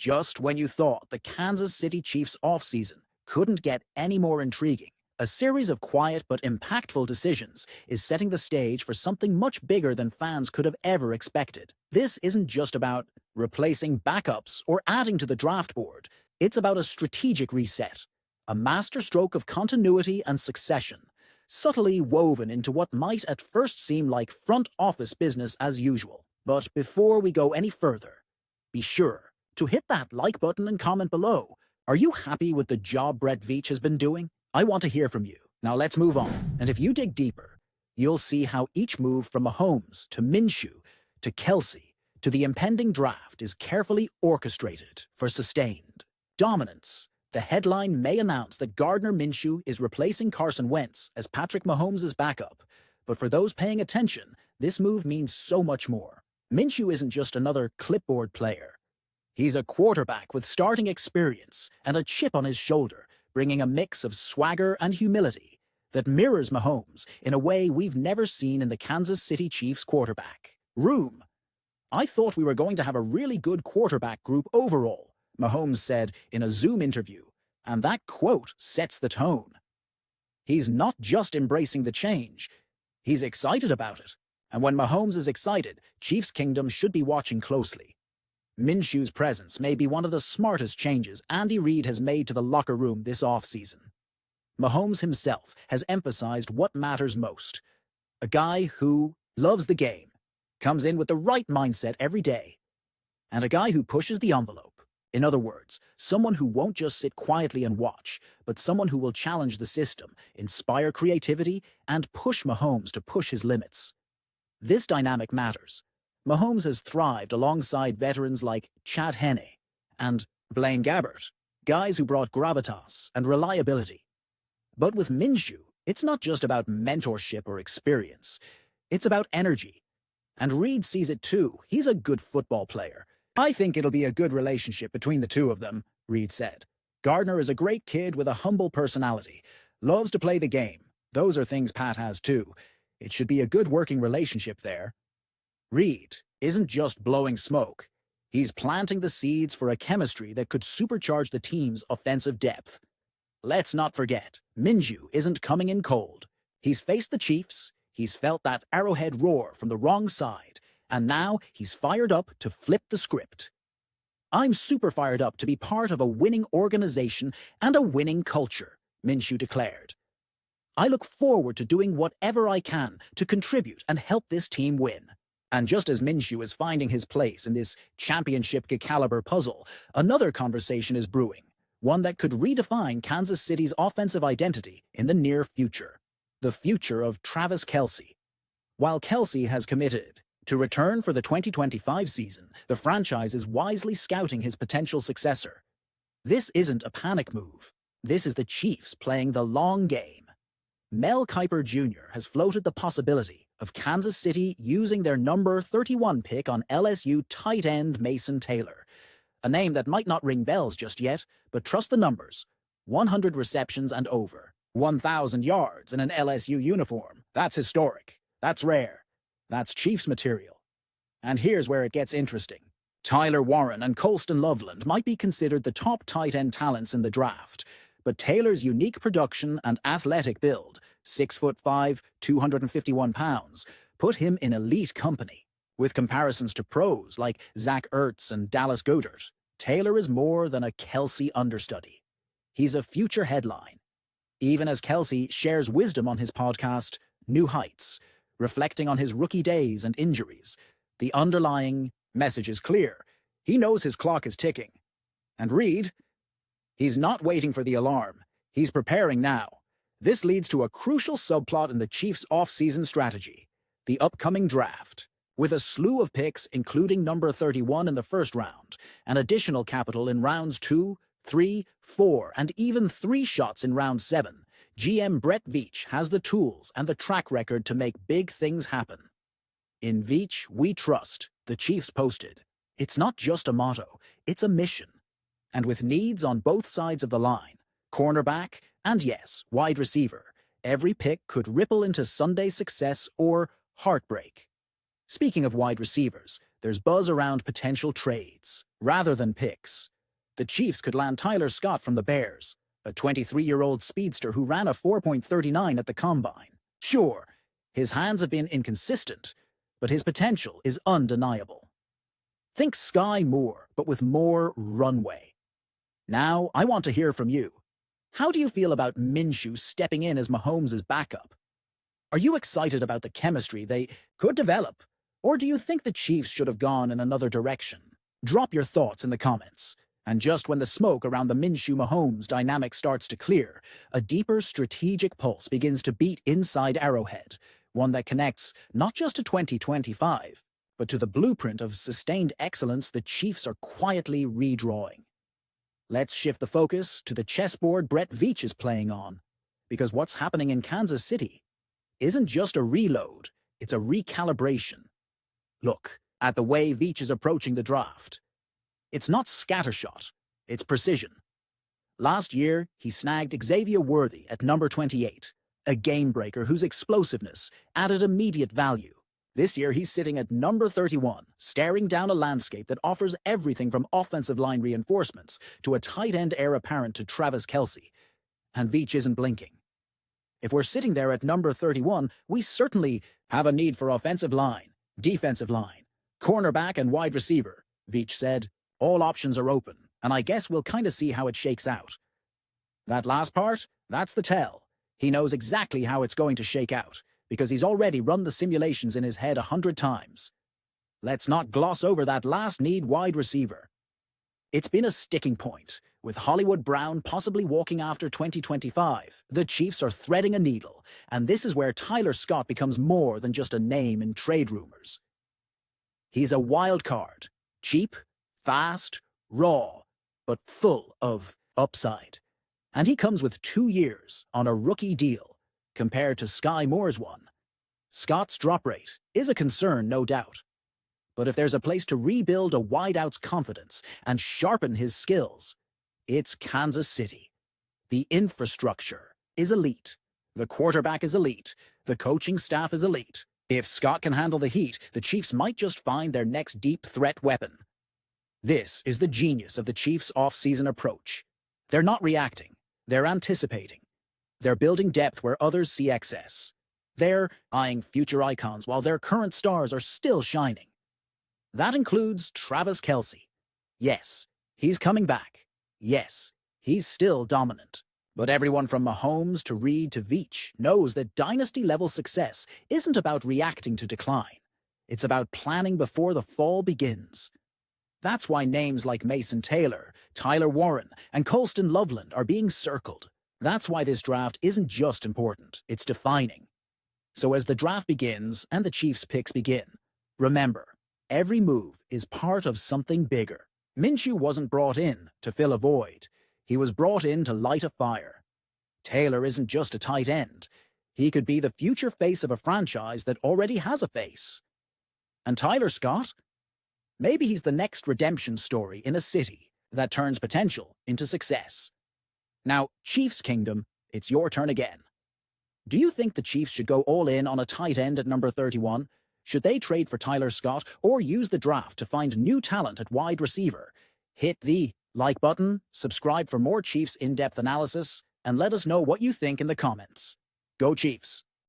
Just when you thought the Kansas City Chiefs offseason couldn't get any more intriguing, a series of quiet but impactful decisions is setting the stage for something much bigger than fans could have ever expected. This isn't just about replacing backups or adding to the draft board. It's about a strategic reset, a masterstroke of continuity and succession, subtly woven into what might at first seem like front office business as usual. But before we go any further, be sure to hit that like button and comment below. Are you happy with the job Brett Veach has been doing? I want to hear from you. Now let's move on. And if you dig deeper, you'll see how each move from Mahomes to Minshew to Kelce to the impending draft is carefully orchestrated for sustained dominance. The headline may announce that Gardner Minshew is replacing Carson Wentz as Patrick Mahomes' backup, but for those paying attention, this move means so much more. Minshew isn't just another clipboard player. He's a quarterback with starting experience and a chip on his shoulder, bringing a mix of swagger and humility that mirrors Mahomes in a way we've never seen in the Kansas City Chiefs quarterback room. I thought we were going to have a really good quarterback group overall, Mahomes said in a Zoom interview, and that quote sets the tone. He's not just embracing the change, he's excited about it. And when Mahomes is excited, Chiefs Kingdom should be watching closely. Minshew's presence may be one of the smartest changes Andy Reid has made to the locker room this offseason. Mahomes himself has emphasized what matters most. A guy who loves the game, comes in with the right mindset every day, and a guy who pushes the envelope. In other words, someone who won't just sit quietly and watch, but someone who will challenge the system, inspire creativity, and push Mahomes to push his limits. This dynamic matters. Mahomes has thrived alongside veterans like Chad Henne and Blaine Gabbert, guys who brought gravitas and reliability. But with Minshew, it's not just about mentorship or experience. It's about energy. And Reid sees it too. He's a good football player. I think it'll be a good relationship between the two of them, Reid said. Gardner is a great kid with a humble personality, loves to play the game. Those are things Pat has too. It should be a good working relationship there. Reid isn't just blowing smoke. He's planting the seeds for a chemistry that could supercharge the team's offensive depth. Let's not forget, Minshew isn't coming in cold. He's faced the Chiefs, he's felt that arrowhead roar from the wrong side, and now he's fired up to flip the script. I'm super fired up to be part of a winning organization and a winning culture, Minshew declared. I look forward to doing whatever I can to contribute and help this team win. And just as Minshew is finding his place in this championship-caliber puzzle, another conversation is brewing, one that could redefine Kansas City's offensive identity in the near future. The future of Travis Kelce. While Kelce has committed to return for the 2025 season, the franchise is wisely scouting his potential successor. This isn't a panic move. This is the Chiefs playing the long game. Mel Kiper Jr. has floated the possibility of Kansas City using their number 31 pick on LSU tight end Mason Taylor, a name that might not ring bells just yet, but trust the numbers. 100 receptions and over. 1,000 yards in an LSU uniform. That's historic. That's rare. That's Chiefs material. And here's where it gets interesting. Tyler Warren and Colston Loveland might be considered the top tight end talents in the draft, but Taylor's unique production and athletic build, 6'5", 251 pounds, put him in elite company. With comparisons to pros like Zach Ertz and Dallas Goedert, Taylor is more than a Kelce understudy. He's a future headline. Even as Kelce shares wisdom on his podcast, New Heights, reflecting on his rookie days and injuries, the underlying message is clear. He knows his clock is ticking. And Reid, he's not waiting for the alarm. He's preparing now. This leads to a crucial subplot in the Chiefs' off-season strategy, the upcoming draft. With a slew of picks, including number 31 in the first round, and additional capital in rounds 2, 3, 4, and even 3 shots in round 7, GM Brett Veach has the tools and the track record to make big things happen. In Veach, we trust, the Chiefs posted. It's not just a motto, it's a mission. And with needs on both sides of the line, cornerback, and yes, wide receiver, every pick could ripple into Sunday success or heartbreak. Speaking of wide receivers, there's buzz around potential trades, rather than picks. The Chiefs could land Tyler Scott from the Bears, a 23-year-old speedster who ran a 4.39 at the Combine. Sure, his hands have been inconsistent, but his potential is undeniable. Think Sky Moore, but with more runway. Now, I want to hear from you. How do you feel about Minshew stepping in as Mahomes' backup? Are you excited about the chemistry they could develop? Or do you think the Chiefs should have gone in another direction? Drop your thoughts in the comments. And just when the smoke around the Minshew-Mahomes dynamic starts to clear, a deeper strategic pulse begins to beat inside Arrowhead, one that connects not just to 2025, but to the blueprint of sustained excellence the Chiefs are quietly redrawing. Let's shift the focus to the chessboard Brett Veach is playing on, because what's happening in Kansas City isn't just a reload, it's a recalibration. Look at the way Veach is approaching the draft. It's not scattershot, it's precision. Last year, he snagged Xavier Worthy at number 28, a game-breaker whose explosiveness added immediate value. This year, he's sitting at number 31, staring down a landscape that offers everything from offensive line reinforcements to a tight end heir apparent to Travis Kelce. And Veach isn't blinking. If we're sitting there at number 31, we certainly have a need for offensive line, defensive line, cornerback, and wide receiver, Veach said. All options are open, and I guess we'll kind of see how it shakes out. That last part, that's the tell. He knows exactly how it's going to shake out, because he's already run the simulations in his head 100 times. Let's not gloss over that last need wide receiver. It's been a sticking point. With Hollywood Brown possibly walking after 2025, the Chiefs are threading a needle, and this is where Tyler Scott becomes more than just a name in trade rumors. He's a wild card, cheap, fast, raw, but full of upside. And he comes with 2 years on a rookie deal, compared to Sky Moore's one. Scott's drop rate is a concern, no doubt. But if there's a place to rebuild a wideout's confidence and sharpen his skills, it's Kansas City. The infrastructure is elite. The quarterback is elite. The coaching staff is elite. If Scott can handle the heat, the Chiefs might just find their next deep threat weapon. This is the genius of the Chiefs' off-season approach. They're not reacting. They're anticipating. They're building depth where others see excess. They're eyeing future icons while their current stars are still shining. That includes Travis Kelce. Yes, he's coming back. Yes, he's still dominant. But everyone from Mahomes to Reed to Veach knows that dynasty-level success isn't about reacting to decline. It's about planning before the fall begins. That's why names like Mason Taylor, Tyler Warren, and Colston Loveland are being circled. That's why this draft isn't just important, it's defining. So as the draft begins and the Chiefs' picks begin, remember, every move is part of something bigger. Minshew wasn't brought in to fill a void. He was brought in to light a fire. Taylor isn't just a tight end. He could be the future face of a franchise that already has a face. And Tyler Scott? Maybe he's the next redemption story in a city that turns potential into success. Now, Chiefs Kingdom, it's your turn again. Do you think the Chiefs should go all in on a tight end at number 31? Should they trade for Tyler Scott or use the draft to find new talent at wide receiver? Hit the like button, subscribe for more Chiefs in-depth analysis, and let us know what you think in the comments. Go Chiefs!